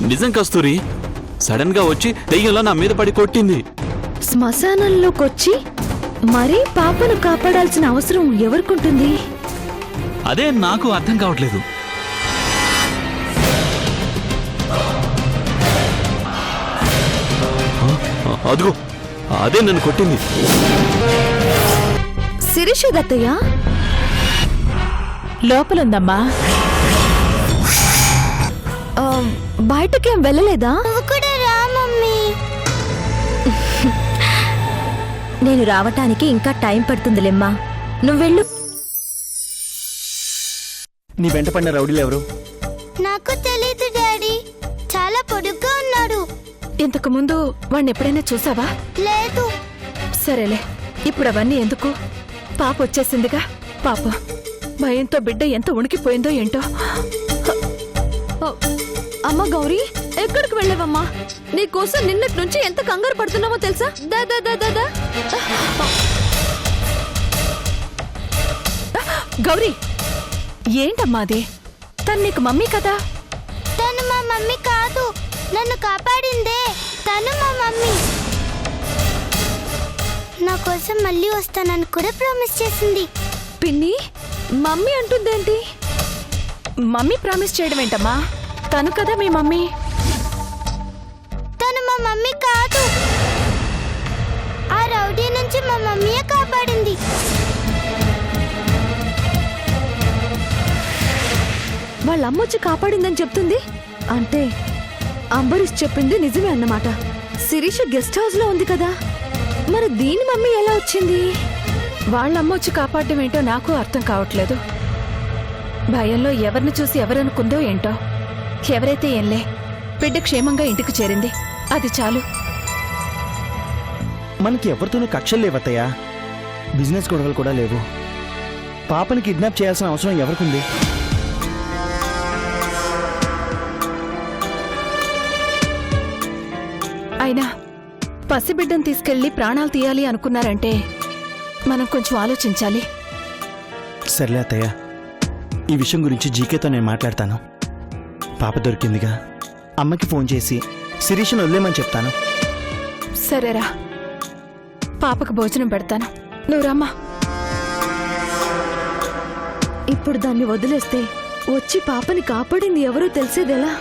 నిజం కస్తూరి, సడన్ గా వచ్చి దెయ్యంలో నా మీద పడి కొట్టింది. శ్మశానంలోకొచ్చి మరీ పాపను కాపాడాల్సిన అవసరం ఎవరికుంటుంది? అదే నాకు అర్థం కావట్లేదు. అదిగో అదే నన్ను కొట్టింది. శిరీష దత్తయ్య లోపలుందమ్మా. బయటకేం వెళ్ళలేదా? నేను రావటానికి ఇంకా టైం పడుతుందిలేమ్మా, నువ్వెళ్ళు. నీ వెంట పడిన రౌడీలు ఎవరు? నాకు తెలీదు డాడీ, చాలా పొడుగ్గా ఉన్నాడు. ఇంతకు ముందు వాణ్ణి ఎప్పుడైనా చూసావా? లేదు. సరేలే, ఇప్పుడు అవన్నీ ఎందుకు? పాప వచ్చేసిందిగా. పాప భయంతో బిడ్డ ఎంత ఉణికిపోయిందో ఏంటో. అమ్మ గౌరీ, ఎక్కడికి వెళ్ళావమ్మా? నీకోసం నిన్నటి నుంచి ఎంత కంగారు పడుతున్నామో తెలుసా? దా గౌరీ, ఏంటమ్మా అది? తను నీకు మమ్మీ కదా? తను మా మమ్మీ కాదు, నన్ను కాపాడిందే తను మా మమ్మీ. నా కోసం మళ్ళీ వస్తానని కూడా ప్రామిస్ చేసింది. పిన్ని, మమ్మీ అంటుందేంటి? మమ్మీ ప్రామిస్ చేయడం ఏంటమ్మా? తను కదా మీ మమ్మీ. తను మా మమ్మీ కాదు, ఆ రౌడీ నుంచి మా మమ్మీయే కాపాడింది. వాళ్ళ అమ్మ వచ్చి కాపాడిందని చెప్తుంది అంటే అంబరీష్ చెప్పింది నిజమే అన్నమాట. శిరీష గెస్ట్ హౌస్ లో ఉంది కదా, మరి దీని మమ్మీ ఎలా వచ్చింది? వాళ్ళమ్మ వచ్చి కాపాడడం ఏంటో నాకు అర్థం కావట్లేదు. భయంలో ఎవరిని చూసి ఎవరనుకుందో ఏంటో. ఎవరైతే ఏంలే, బిడ్డ క్షేమంగా ఇంటికి చేరింది, అది చాలు. మనకి ఎవరితోనూ కక్షలు లేవత్తయ్యా, బిజినెస్ గొడవలు కూడా లేవు. పాపని కిడ్నాప్ చేయాల్సిన అవసరం ఎవరికుంది? అయినా పసిబిడ్డను తీసుకెళ్లి ప్రాణాలు తీయాలి అనుకున్నారంటే మనం కొంచెం ఆలోచించాలి. సర్లే అత్తయ్య, ఈ విషయం గురించి జీకేతో నేను మాట్లాడతాను. పాప దొరికిందిగా, అమ్మకి ఫోన్ చేసి శిరీషను వదిలేమని చెప్తాను. సరేరా, పాపకు భోజనం పెడతాను, నువ్వు రమ్మా. ఇప్పుడు దాన్ని వదిలేస్తే వచ్చి పాపని కాపాడింది ఎవరో తెలిసేదెలా?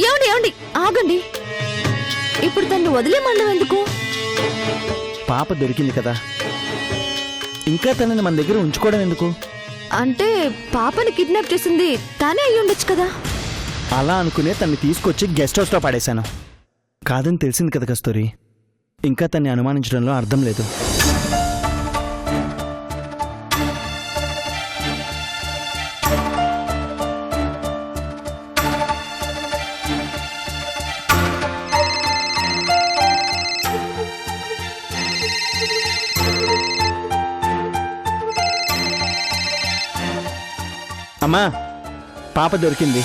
ఏమండి ఏమండి, ఆగండి. ఇప్పుడు తన్ని వదిలేమన్నాం ఎందుకు? పాప దొరికింది కదా, ఇంకా తనని మన దగ్గర ఉంచుకోవడం ఎందుకు? అంటే పాపని కిడ్నాప్ చేసింది తానే అయ్యి ఉండొచ్చు కదా. అలా అనుకునే తన్ని తీసుకొచ్చి గెస్ట్ హౌస్లో పడేశాను. కాదని తెలిసింది కదా కస్తూరి, ఇంకా తన్ని అనుమానించడంలో అర్థం లేదు. అమ్మా, పాప దొరికింది.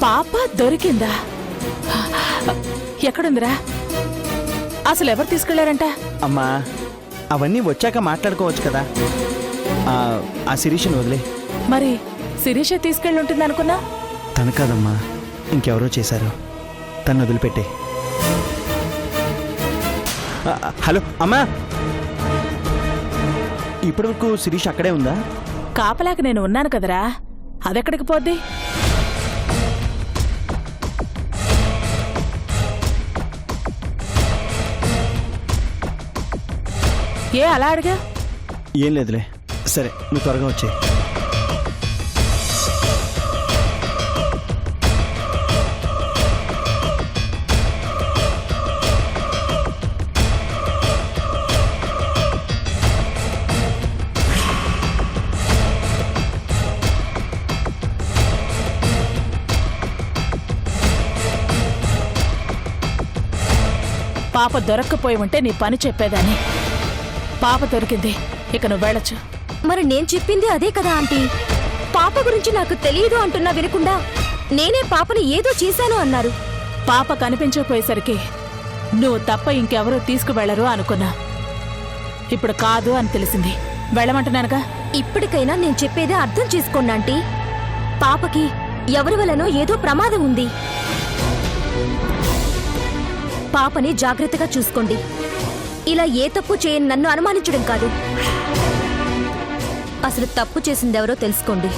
పాప దొరికిందా? ఎక్కడుందిరా? అసలు ఎవరు తీసుకెళ్లారంట? అమ్మా, అవన్నీ వచ్చాక మాట్లాడుకోవచ్చు కదా. ఆ శిరీషను వదిలే. మరి శిరీష తీసుకెళ్ళి ఉంటుంది అనుకున్నా? తను కాదమ్మా, ఇంకెవరో చేశారు. తను వదిలిపెట్టే. హలో అమ్మా, ఇప్పటి వరకు శిరీష్ అక్కడే ఉందా? కాపలాకి నేను ఉన్నాను కదరా, అదెక్కడికి పోద్ది? ఏ అలా అడిగా? ఏం లేదులే. సరే, నువ్వు త్వరగా వచ్చే. పాప దొరక్కపోయి ఉంటే నీ పని చెప్పేదాన్ని. పాప దొరికింది, ఇక నువ్వు వెళ్ళొచ్చు. మరి నేను చెప్పింది అదే కదా ఆంటీ. పాప గురించి నాకు తెలియదు అంటున్నా వినకుండా నేనే పాపని ఏదో చేశాను అన్నారు. పాప కనిపించకపోయేసరికి నువ్వు తప్ప ఇంకెవరూ తీసుకువెళ్లరు అనుకున్నా. ఇప్పుడు కాదు అని తెలిసింది. వెళ్ళమంటున్నానుగా. ఇప్పటికైనా నేను చెప్పేదే అర్థం చేసుకోండి ఆంటీ. పాపకి ఎవరి వలనో ఏదో ప్రమాదం ఉంది. పాపని జాగ్రత్తగా చూసుకోండి. ఇలా ఏ తప్పు చేయని నన్ను అనుమానించడం కాదు. అసలు తప్పు చేసిందెవరో తెలుసుకోండి.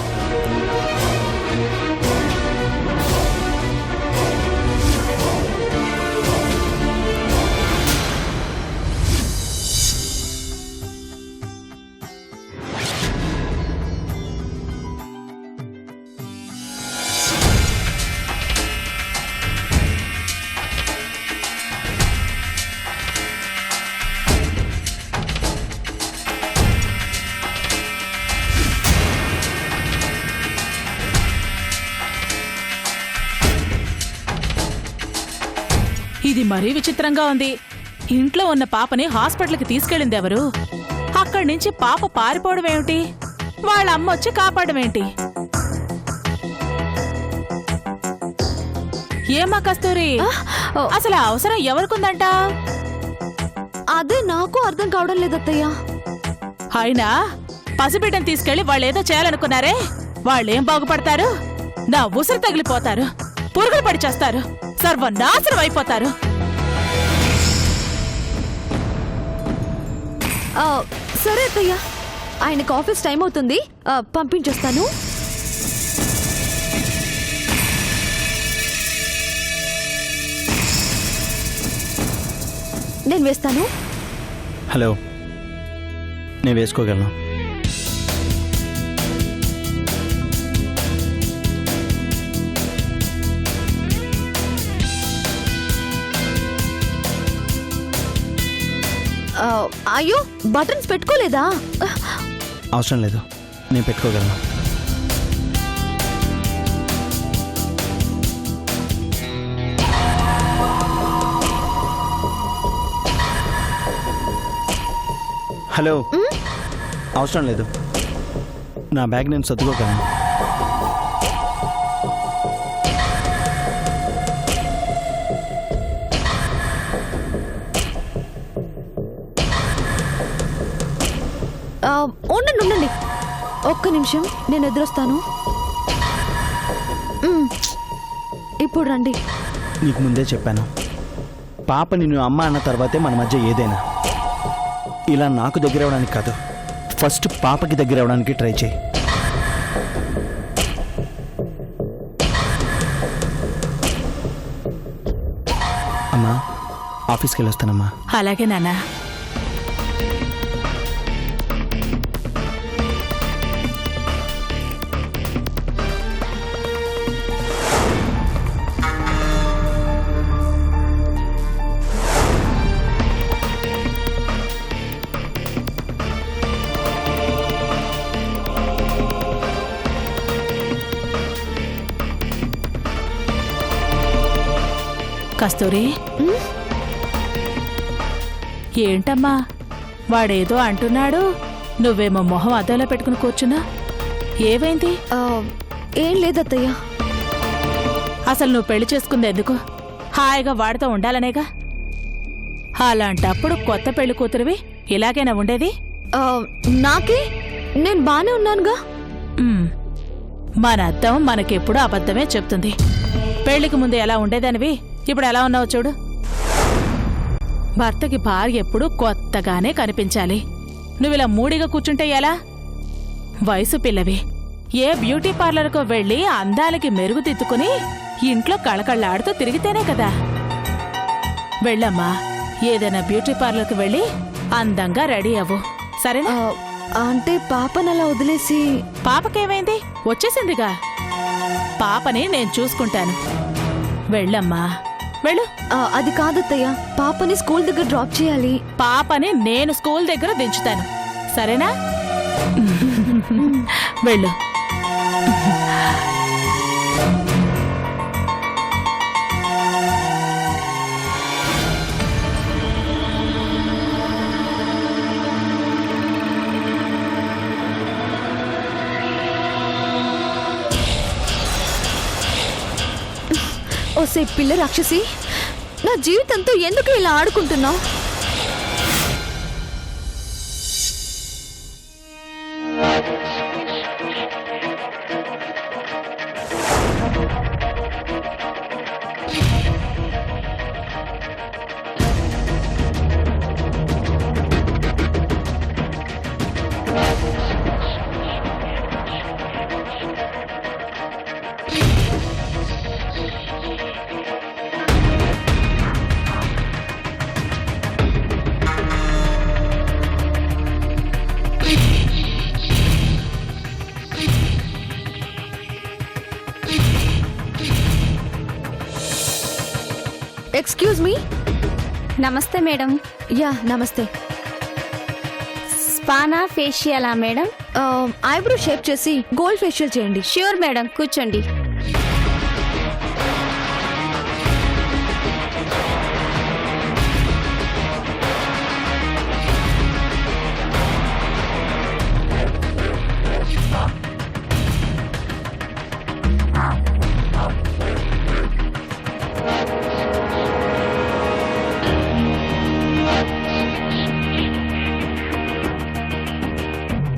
ఇది మరీ విచిత్రంగా ఉంది. ఇంట్లో ఉన్న పాపని హాస్పిటల్కి తీసుకెళ్ళింది ఎవరు? అక్కడి నుంచి పాప పారిపోవడం ఏమిటి? వాళ్ళ అమ్మ వచ్చి కాపాడమేంటి? ఏమా కస్తూరి, అసలు ఆ అవసరం ఎవరికుందంట? అదే నాకు అర్థం కావడం లేదత్తయ్యా. అయినా పసిబిడ్డను తీసుకెళ్లి వాళ్ళేదో చేయాలనుకున్నారే, వాళ్ళేం బాగుపడతారు? నా ఉసిరు తగిలిపోతారు, పురుగులు పడి చేస్తారు, సర్వనాశనం అయిపోతారు. సరే అత్తయ్య, ఆయనకు ఆఫీస్ టైం అవుతుంది, పంపించేస్తాను. నేను వేస్తాను. హలో, నేను వేసుకోగలను. అయ్యో, బటన్స్ పెట్టుకోలేదా? అవసరం లేదు, నేను పెట్టుకోగలను. హలో, అవసరం లేదు, నా బ్యాగ్ నేను సర్దుకోగలను. ఉండండి, ఒక్క నిమిషం, నేను ఎదురొస్తాను. ఇప్పుడు రండి. నీకు ముందే చెప్పాను, పాప నిన్ను అమ్మ అన్న తర్వాతే మన మధ్య ఏదైనా. ఇలా నాకు దగ్గర అవ్వడానికి కాదు, ఫస్ట్ పాపకి దగ్గర అవ్వడానికి ట్రై చేయి. అమ్మా, ఆఫీస్కి వెళ్ళొస్తానమ్మా. అలాగే నాన్న. కస్తూరి, ఏంటమ్మా వాడేదో అంటున్నాడు, నువ్వేమో మొహం అద్దంలో పెట్టుకుని కూర్చున్నా? ఏమైంది? ఏం లేదత్తయ్య. అసలు నువ్వు పెళ్లి చేసుకుంది ఎందుకు? హాయిగా వాడితో ఉండాలనేగా. అలాంటప్పుడు కొత్త పెళ్లి కూతురివి ఇలాగైనా ఉండేది? నాకే, నేను బానే ఉన్నానుగా. మన అద్దం మనకెప్పుడు అబద్ధమే చెప్తుంది. పెళ్లికి ముందు ఎలా ఉండేదానివి, ఇప్పుడు ఎలా ఉన్నావు చూడు. భర్తకి భార్య ఎప్పుడు కొత్తగానే కనిపించాలి. నువ్విలా మూడిగా కూర్చుంటే ఎలా? వయసు పిల్లవి, ఏ బ్యూటీ పార్లర్కో వెళ్ళి అందాలకి మెరుగుదిద్దుకుని ఇంట్లో కళకళ్ళాడుతూ తిరిగితేనే కదా. వెళ్ళమ్మా, ఏదైనా బ్యూటీ పార్లర్కి వెళ్ళి అందంగా రెడీ అవ్వు, సరేనా? అంటే పాపనలా వదిలేసి? పాపకేమైంది? వచ్చేసిందిగా. పాపని నేను చూసుకుంటాను. వెళ్ళమ్మా, వెళ్ళు. అది కాదత్తయ్య, పాపని స్కూల్ దగ్గర డ్రాప్ చేయాలి. పాపని నేను స్కూల్ దగ్గర దించుతాను, సరేనా? వెళ్ళు. ఓసే పిల్ల రాక్షసి, నా జీవితంతో ఎందుకు ఇలా ఆడుకుంటున్నావు? Excuse me. నమస్తే మేడం. యా నమస్తే. స్పానా ఫేషియలా మేడం? ఐబ్రో షేప్ చేసి గోల్డ్ ఫేషియల్ చేయండి. ష్యూర్ మేడం, కూర్చోండి.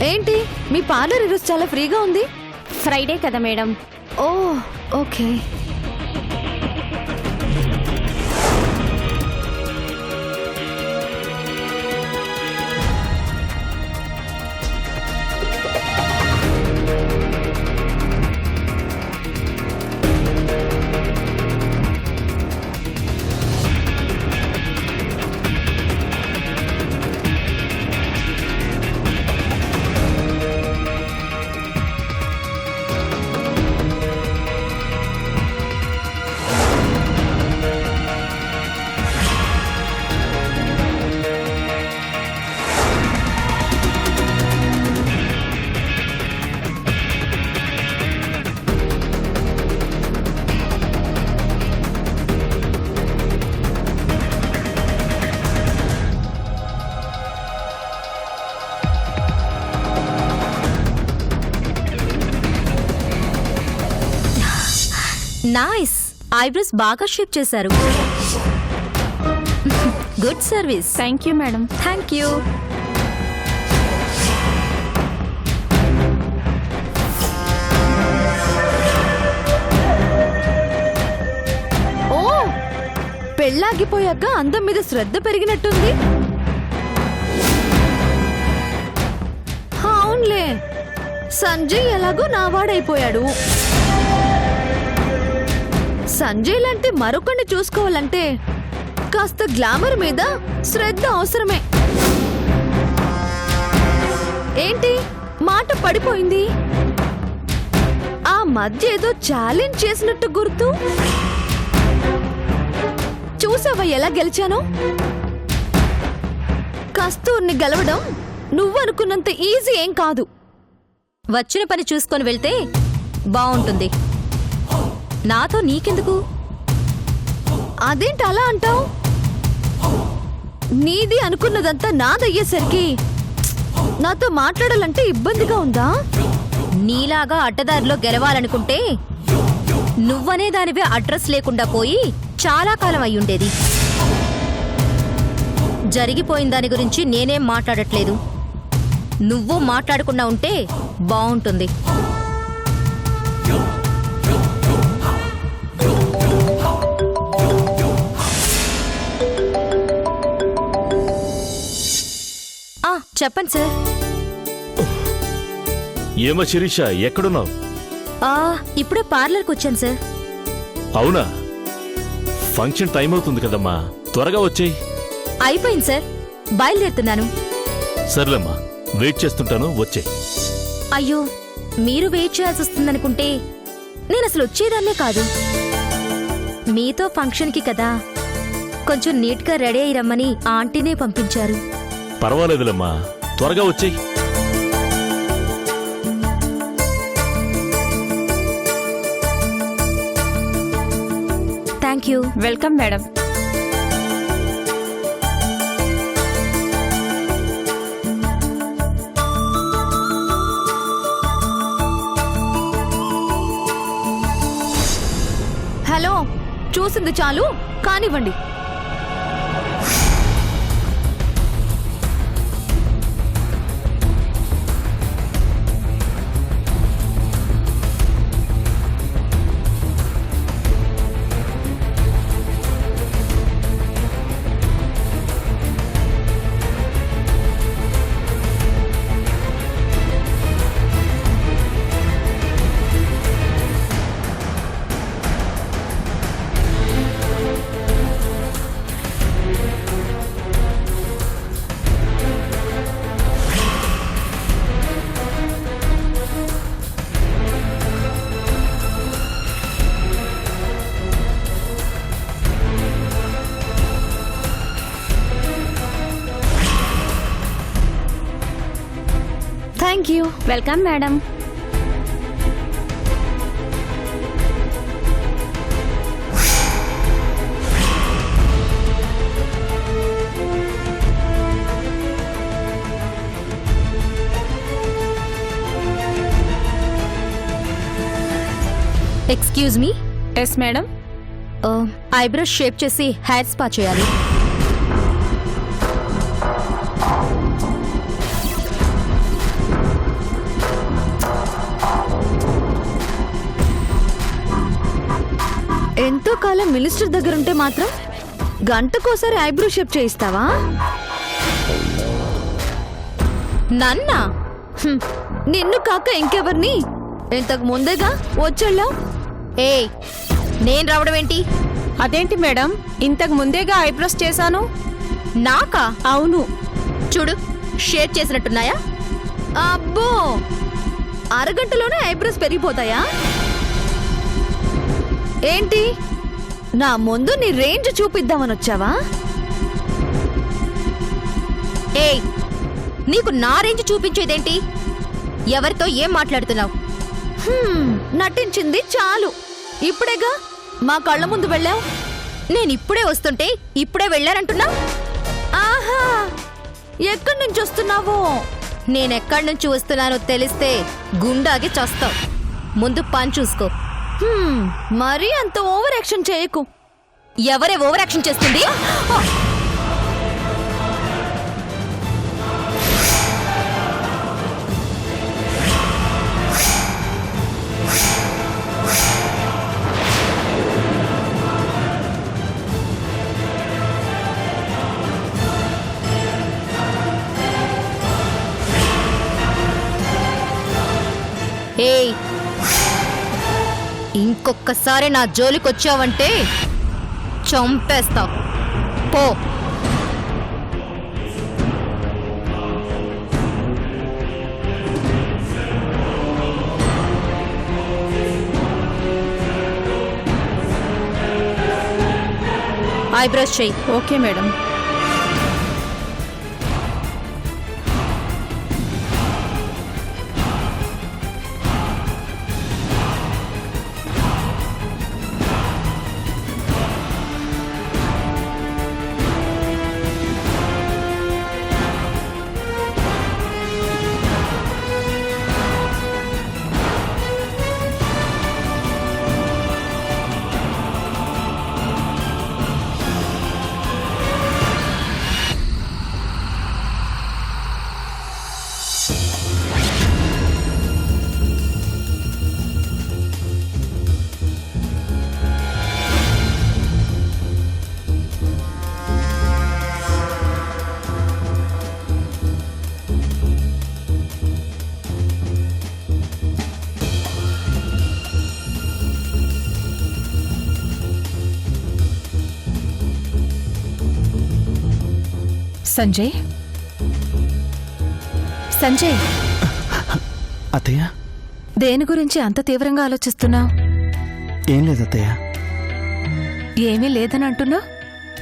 ఏంటి మీ పార్లర్ ఈరోజు చాలా ఫ్రీగా ఉంది? ఫ్రైడే కదా madam. Oh okay. Nice. Eyebrows బాగా షేప్ చేశారు. Good service. Thank you madam. Thank you. ఓ పెళ్ళాగిపోయాక అందం మీద శ్రద్ధ పెరిగినట్టుంది. అవునులే, సంజయ్ ఎలాగో నావాడైపోయాడు. సంజయ్ లాంటి మరొకరిని చూసుకోవాలంటే కాస్త గ్లామర్ మీద శ్రద్ధ అవసరమే. ఏంటి మాట పడిపోయింది? ఆ మధ్య ఏదో ఛాలెంజ్ చేసినట్టు గుర్తు. చూసావా ఎలా గెలిచానో? కస్తూర్ని గెలవడం నువ్వు అనుకున్నంత ఈజీ ఏం కాదు. వచ్చిన పని చూసుకొని వెళ్తే బావుంటుంది. నాతో నీకెందుకు? అదేంటి అలా అంటావు? నీది అనుకున్నదంతా నాదయ్యేసరికి నాతో మాట్లాడాలంటే ఇబ్బందిగా ఉందా? నీలాగా అడ్డదారిలో గెలవాలనుకుంటే నువ్వనే దానివే అడ్రస్ లేకుండా పోయి చాలా కాలం అయ్యుండేది. జరిగిపోయిన దాని గురించి నేనేం మాట్లాడట్లేదు. నువ్వు మాట్లాడకుండా ఉంటే బావుంటుంది. చెప్పండి సార్. ఏమో శిరీష, ఎక్కడున్నావు? ఇప్పుడే పార్లర్కి వచ్చాను సార్. అవునా? ఫంక్షన్ టైం అవుతుంది కదమ్మా, త్వరగా వచ్చేయ్. అయిపోయింది సార్, బయలుదేరుతున్నాను. సర్లేమ్మా, వెయిట్ చేస్తుంటాను, వచ్చేయ్. అయ్యో, మీరు వెయిట్ చేయాల్సి వస్తుందనుకుంటే నేను అసలు వచ్చేదాన్నే కాదు. మీతో ఫంక్షన్కి కదా, కొంచెం నీట్గా రెడీ అయ్యి రమ్మని ఆంటీనే పంపించారు. పర్వాలేదులేమ్మా, త్వరగా వచ్చేయ్. Thank you. Welcome madam. Hello, చూసింది చాలు, కానివ్వండి. Thank you. Welcome madam. Excuse me. Yes madam. Eyebrows shape చేసి హెయిర్ స్పా చేయాలి. ఎంతో కాలం మినిస్టర్ దగ్గర ఉంటే మాత్రం గంటకోసారి ఐబ్రో షేప్ చేయిస్తావా? నన్నా? నిన్ను కాక ఇంకెవరిని? ఇంతకు ముందేగా వచ్చాళ్ళావు. ఏయ్, నేను రావడం ఏంటి? అదేంటి మేడం, ఇంతకు ముందేగా ఐబ్రోస్ చేశాను. నాకా? అవును. చూడు, షేప్ చేసినట్టున్నాయా? అబ్బో, అరగంటలోనే ఐబ్రోస్ పెరిగిపోతాయా ఏంటి? నా ముందు నీ రేంజ్ చూపిద్దామని వచ్చావా? ఏయ్, నీకు నా రేంజ్ చూపించేదేంటి? ఎవరితో ఏం మాట్లాడుతున్నావు? నటించింది చాలు. ఇప్పుడేగా మా కళ్ళ ముందు వెళ్ళావు. నేను ఇప్పుడే వస్తుంటే ఇప్పుడే వెళ్ళారంటున్నా? ఆహా, ఎక్కడి నుంచి వస్తున్నావో? నేనెక్కడి నుంచి వస్తున్నానో తెలిస్తే గుండాగి చస్తావు. ముందు పని చూసుకో. మరీ అంత ఓవర్ యాక్షన్ చేయకు. ఎవరే ఓవర్ యాక్షన్ చేస్తుంది? ఏయ్, ఇంకొక్కసారి నా జోలికొచ్చావంటే చంపేస్తా. పో. ఐబ్రోస్ చెయ్యి. Okay madam. సంజయ్, సంజయ్, అత్తయ్య, దేని గురించి అంత తీవ్రంగా ఆలోచిస్తున్నావు? ఏం లేదు అత్తయ్య. ఏమీ లేదని అంటున్నావు,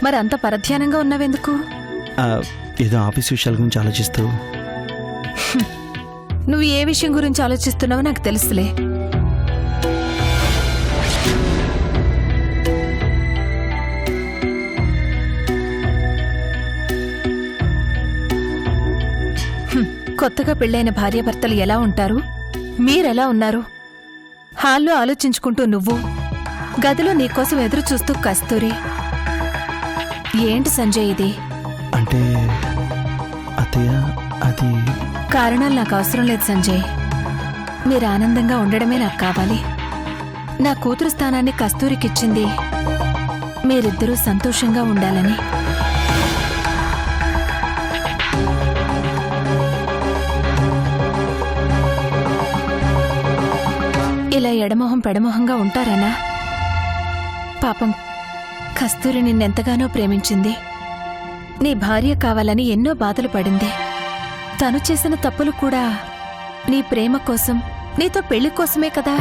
మరి అంత పరధ్యానంగా ఉన్నావెందుకు? ఏదో ఆఫీస్ విషయాల గురించి ఆలోచిస్తూ. నువ్వు ఏ విషయం గురించి ఆలోచిస్తున్నావో నాకు తెలుసులే. కొత్తగా పెళ్ళైన భార్యాభర్తలు ఎలా ఉంటారు? మీరెలా ఉన్నారు? హాల్లో ఆలోచించుకుంటూ నువ్వు, గదిలో నీకోసం ఎదురు చూస్తూ కస్తూరి. ఏంటి సంజయ్ ఇది? అంటే అత్తయ్య, అది కారణాలు నాకు అవసరం లేదు సంజయ్. మీరు ఆనందంగా ఉండడమే నాకు కావాలి. నా కూతురు స్థానాన్ని కస్తూరికిచ్చింది మీరిద్దరూ సంతోషంగా ఉండాలని. ఇలా ఎడమొహం పెడమొహంగా ఉంటారనా? పాపం కస్తూరి నిన్నెంతగానో ప్రేమించింది. నీ భార్య కావాలని ఎన్నో బాధలు పడింది. తను చేసిన తప్పులు కూడా నీ ప్రేమ కోసం, నీతో పెళ్లి కోసమే కదా.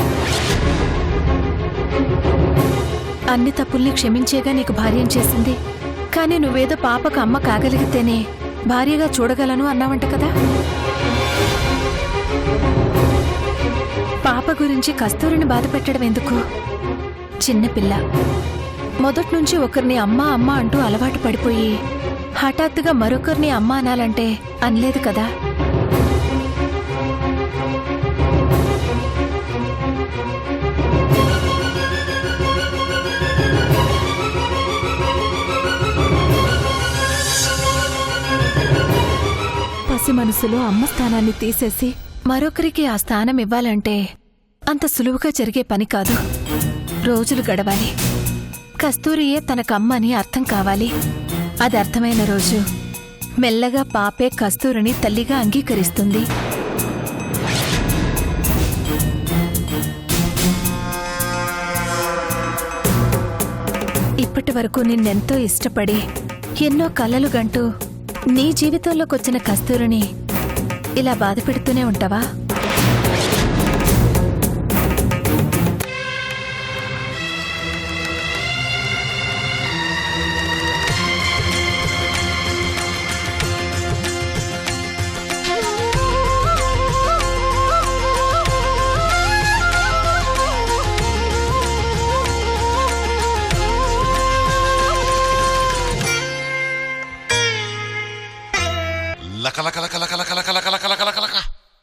అన్ని తప్పుల్ని క్షమించేగా నీకు భార్యం చేసింది. కానీ నువ్వేదో పాపకు అమ్మ కాగలిగితేనే భార్యగా చూడగలను అన్నావంట కదా. పాప గురించి కస్తూరిని బాధ పెట్టడం ఎందుకు? చిన్నపిల్ల మొదట్నుంచి ఒకరిని అమ్మా అమ్మా అంటూ అలవాటు పడిపోయి హఠాత్తుగా మరొకరిని అమ్మ అనాలంటే అనలేదు కదా. పసి మనసులో అమ్మ స్థానాన్ని తీసేసి మరొకరికి ఆ స్థానం ఇవ్వాలంటే అంత సులువుగా జరిగే పని కాదు. రోజులు గడవాలి. కస్తూరియే తనకమ్మని అర్థం కావాలి. అది అర్థమైన రోజు మెల్లగా పాపే కస్తూరిని తల్లిగా అంగీకరిస్తుంది. ఇప్పటి వరకు నిన్నెంతో ఇష్టపడి ఎన్నో కలలు గంటూ నీ జీవితంలోకొచ్చిన కస్తూరిని ఇలా బాధ పెడుతూనే ఉంటావా? లక లక లక లక లక లక లక